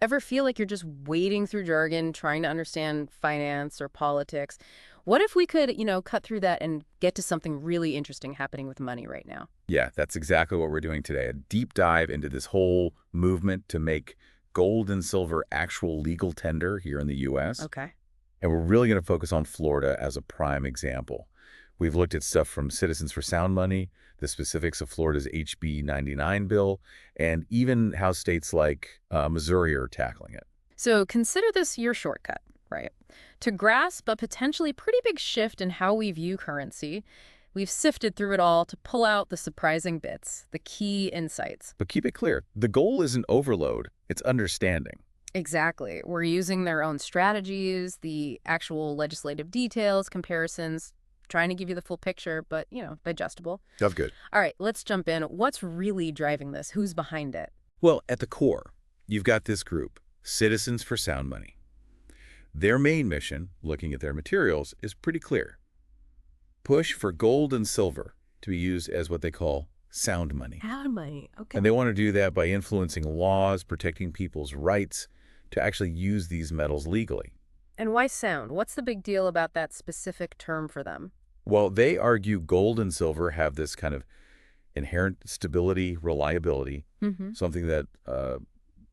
Ever feel like you're just wading through jargon, trying to understand finance or politics? What if we could, cut through that and get to something really interesting happening with money right now? Yeah, that's exactly what we're doing today. A deep dive into this whole movement to make gold and silver actual legal tender here in the U.S. Okay. And we're really going to focus on Florida as a prime example. We've looked at stuff from Citizens for Sound Money, the specifics of Florida's HB 99 bill, and even how states like Missouri are tackling it. So consider this your shortcut, right? To grasp a potentially pretty big shift in how we view currency, we've sifted through it all to pull out the surprising bits, the key insights. But keep it clear, the goal isn't overload, it's understanding. Exactly. We're using their own strategies, the actual legislative details, comparisons, trying to give you the full picture, but, digestible. That's good. All right, let's jump in. What's really driving this? Who's behind it? Well, at the core, you've got this group, Citizens for Sound Money. Their main mission, looking at their materials, is pretty clear. Push for gold and silver to be used as what they call sound money. Sound money, okay. And they want to do that by influencing laws, protecting people's rights to actually use these metals legally. And why sound? What's the big deal about that specific term for them? Well, they argue gold and silver have this kind of inherent stability, reliability, something that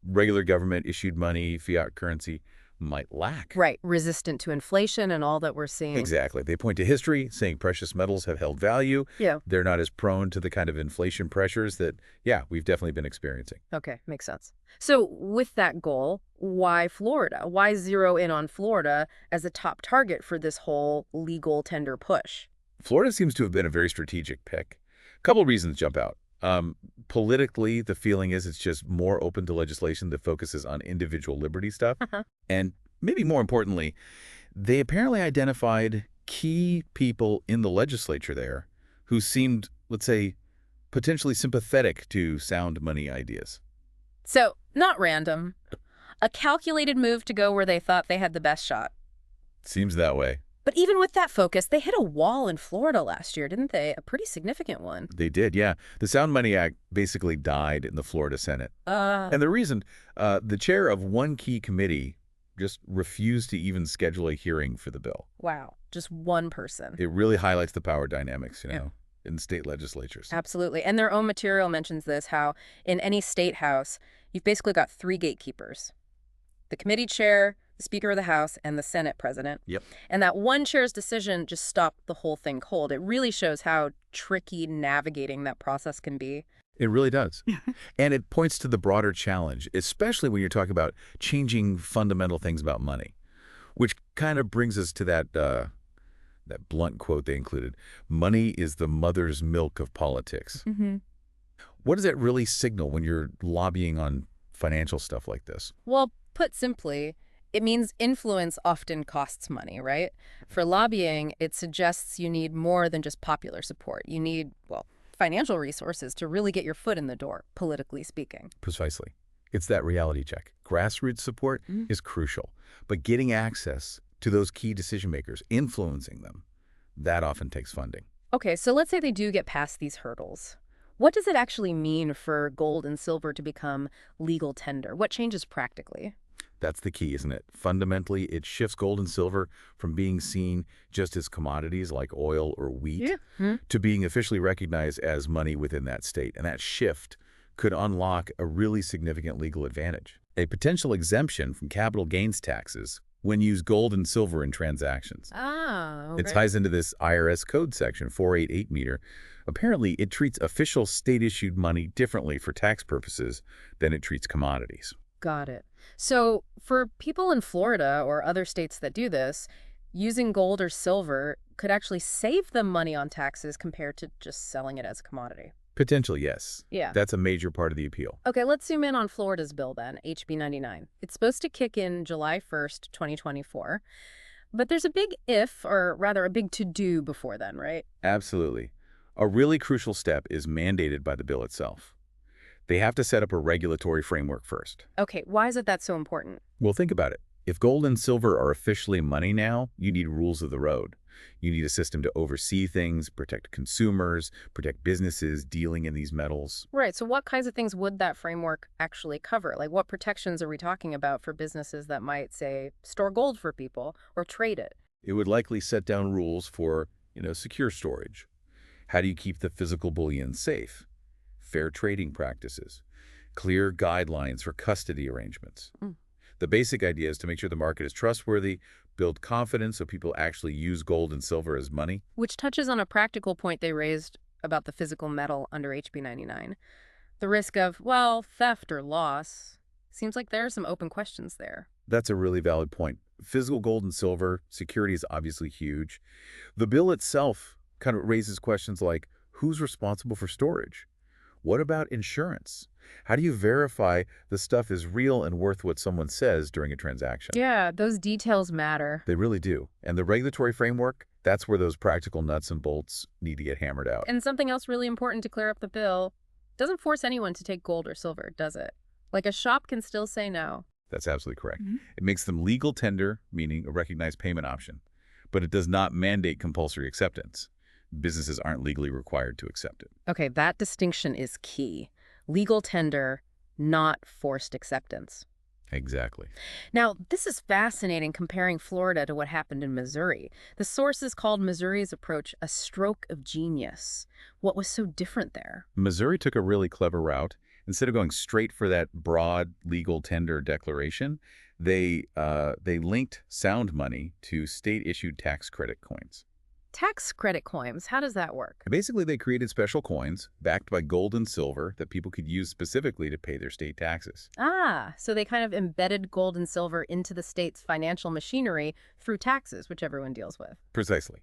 regular government-issued money, fiat currency, might lack. Right, resistant to inflation and all that we're seeing. Exactly. They point to history, saying precious metals have held value. Yeah. They're not as prone to the kind of inflation pressures that, yeah, we've definitely been experiencing. Okay, makes sense. So with that goal, why Florida? Why zero in on Florida as a top target for this whole legal tender push? Florida seems to have been a very strategic pick. A couple of reasons jump out. Politically, the feeling is it's just more open to legislation that focuses on individual liberty stuff. And maybe more importantly, they apparently identified key people in the legislature there who seemed, let's say, potentially sympathetic to sound money ideas. So, not random. A calculated move to go where they thought they had the best shot. Seems that way. But even with that focus, they hit a wall in Florida last year, didn't they? A pretty significant one. They did, yeah. The Sound Money Act basically died in the Florida Senate. And the reason, the chair of one key committee just refused to even schedule a hearing for the bill. Wow, just one person. It really highlights the power dynamics, in state legislatures. Absolutely. And their own material mentions this, how in any state house, you've basically got three gatekeepers. The committee chair, the Speaker of the House, and the Senate President. Yep. And that one chair's decision just stopped the whole thing cold. It really shows how tricky navigating that process can be. It really does. And it points to the broader challenge, especially when you're talking about changing fundamental things about money, which kind of brings us to that blunt quote they included. Money is the mother's milk of politics. What does that really signal when you're lobbying on financial stuff like this? Well, put simply, it means influence often costs money, right? For lobbying, it suggests you need more than just popular support. You need, financial resources to really get your foot in the door, politically speaking. Precisely. It's that reality check. Grassroots support is crucial, but getting access to those key decision makers, influencing them, that often takes funding. Okay, so let's say they do get past these hurdles. What does it actually mean for gold and silver to become legal tender? What changes practically? That's the key, isn't it? Fundamentally, it shifts gold and silver from being seen just as commodities like oil or wheat to being officially recognized as money within that state. And that shift could unlock a really significant legal advantage. A potential exemption from capital gains taxes when you use gold and silver in transactions. Ah, okay. It ties into this IRS code section 488 meter. Apparently, it treats official state-issued money differently for tax purposes than it treats commodities. Got it. So for people in Florida or other states that do this, using gold or silver could actually save them money on taxes compared to just selling it as a commodity. Potentially, yes. Yeah. That's a major part of the appeal. Okay, let's zoom in on Florida's bill then, HB 99. It's supposed to kick in July 1st, 2024. But there's a big if, or rather a big to-do before then, right? Absolutely. A really crucial step is mandated by the bill itself. They have to set up a regulatory framework first. Okay, why is that so important? Well, think about it. If gold and silver are officially money now, you need rules of the road. You need a system to oversee things, protect consumers, protect businesses dealing in these metals. Right. So what kinds of things would that framework actually cover? Like what protections are we talking about for businesses that might, say, store gold for people or trade it? It would likely set down rules for, secure storage. How do you keep the physical bullion safe? Fair trading practices. Clear guidelines for custody arrangements. Mm. The basic idea is to make sure the market is trustworthy, build confidence so people actually use gold and silver as money. Which touches on a practical point they raised about the physical metal under HB 99. The risk of, well, theft or loss. Seems like there are some open questions there. That's a really valid point. Physical gold and silver, security is obviously huge. The bill itself kind of raises questions like, who's responsible for storage? What about insurance? How do you verify the stuff is real and worth what someone says during a transaction? Yeah, those details matter. They really do. And the regulatory framework, that's where those practical nuts and bolts need to get hammered out. And something else really important to clear up the bill, doesn't force anyone to take gold or silver, does it? Like a shop can still say no. That's absolutely correct. It makes them legal tender, meaning a recognized payment option, but it does not mandate compulsory acceptance. Businesses aren't legally required to accept it. Okay, that distinction is key. Legal tender, not forced acceptance. Exactly. Now, this is fascinating comparing Florida to what happened in Missouri. The sources called Missouri's approach a stroke of genius. What was so different there? Missouri took a really clever route. Instead of going straight for that broad legal tender declaration, they linked sound money to state-issued tax credit coins. Tax credit coins, how does that work? Basically, they created special coins backed by gold and silver that people could use specifically to pay their state taxes. Ah, so they kind of embedded gold and silver into the state's financial machinery through taxes, which everyone deals with. Precisely.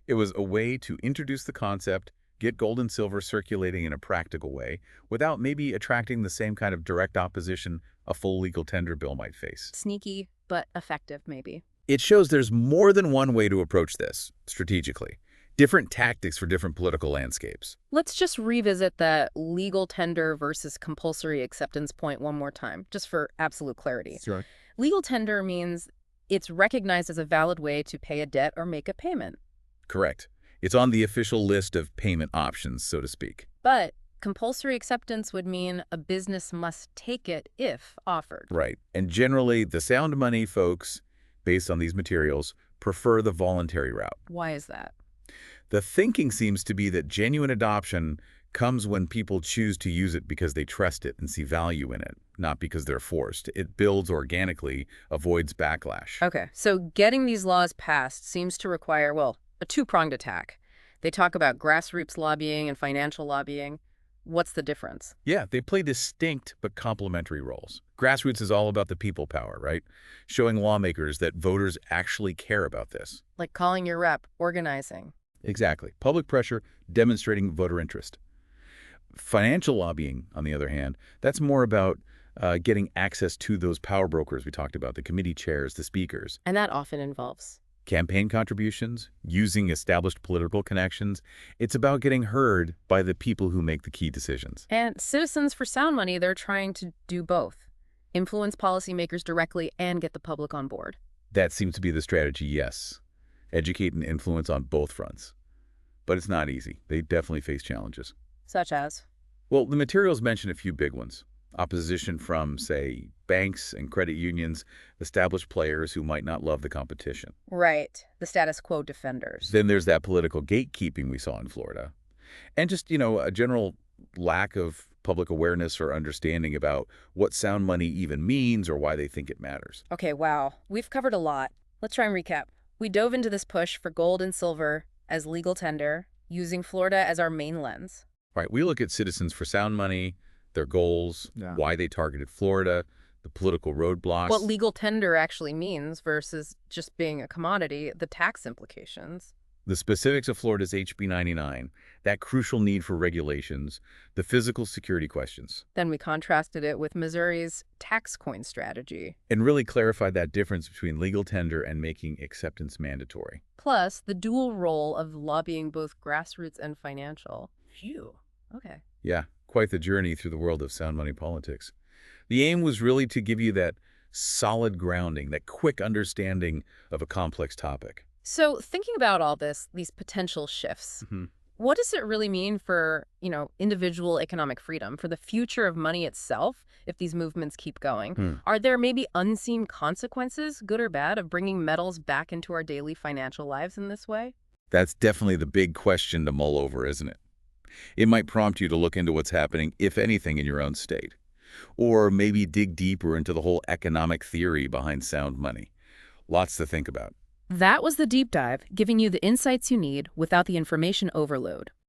It was a way to introduce the concept, get gold and silver circulating in a practical way, without maybe attracting the same kind of direct opposition a full legal tender bill might face. Sneaky, but effective, maybe. It shows there's more than one way to approach this, strategically. Different tactics for different political landscapes. Let's just revisit that legal tender versus compulsory acceptance point one more time, just for absolute clarity. Sure. Legal tender means it's recognized as a valid way to pay a debt or make a payment. Correct. It's on the official list of payment options, so to speak. But compulsory acceptance would mean a business must take it if offered. Right. And generally, the sound money folks, based on these materials, prefer the voluntary route. Why is that? The thinking seems to be that genuine adoption comes when people choose to use it because they trust it and see value in it, not because they're forced. It builds organically, avoids backlash. Okay, so getting these laws passed seems to require, well, a two-pronged attack. They talk about grassroots lobbying and financial lobbying. What's the difference? Yeah, they play distinct but complementary roles. Grassroots is all about the people power, right? Showing lawmakers that voters actually care about this. Like calling your rep, organizing. Exactly. Public pressure, demonstrating voter interest. Financial lobbying, on the other hand, that's more about getting access to those power brokers we talked about, the committee chairs, the speakers. And that often involves Campaign contributions, using established political connections. It's about getting heard by the people who make the key decisions. And Citizens for Sound Money, they're trying to do both. Influence policymakers directly and get the public on board. That seems to be the strategy, yes. Educate and influence on both fronts. But it's not easy. They definitely face challenges. Such as? Well, the materials mention a few big ones. Opposition from, say, banks and credit unions, established players who might not love the competition. Right. The status quo defenders. Then there's that political gatekeeping we saw in Florida. And just, a general lack of public awareness or understanding about what sound money even means or why they think it matters. Okay, wow. We've covered a lot. Let's try and recap. We dove into this push for gold and silver as legal tender, using Florida as our main lens. Right, we look at Citizens for Sound Money, their goals, why they targeted Florida, the political roadblocks. What legal tender actually means versus just being a commodity, the tax implications. The specifics of Florida's HB 99, that crucial need for regulations, the physical security questions. Then we contrasted it with Missouri's tax coin strategy. And really clarified that difference between legal tender and making acceptance mandatory. Plus, the dual role of lobbying both grassroots and financial. Phew. Okay. Yeah, quite the journey through the world of sound money politics. The aim was really to give you that solid grounding, that quick understanding of a complex topic. So thinking about all this, these potential shifts, Mhm. what does it really mean for, individual economic freedom, for the future of money itself, if these movements keep going? Hmm. Are there maybe unseen consequences, good or bad, of bringing metals back into our daily financial lives in this way? That's definitely the big question to mull over, isn't it? It might prompt you to look into what's happening, if anything, in your own state. Or maybe dig deeper into the whole economic theory behind sound money. Lots to think about. That was the deep dive, giving you the insights you need without the information overload.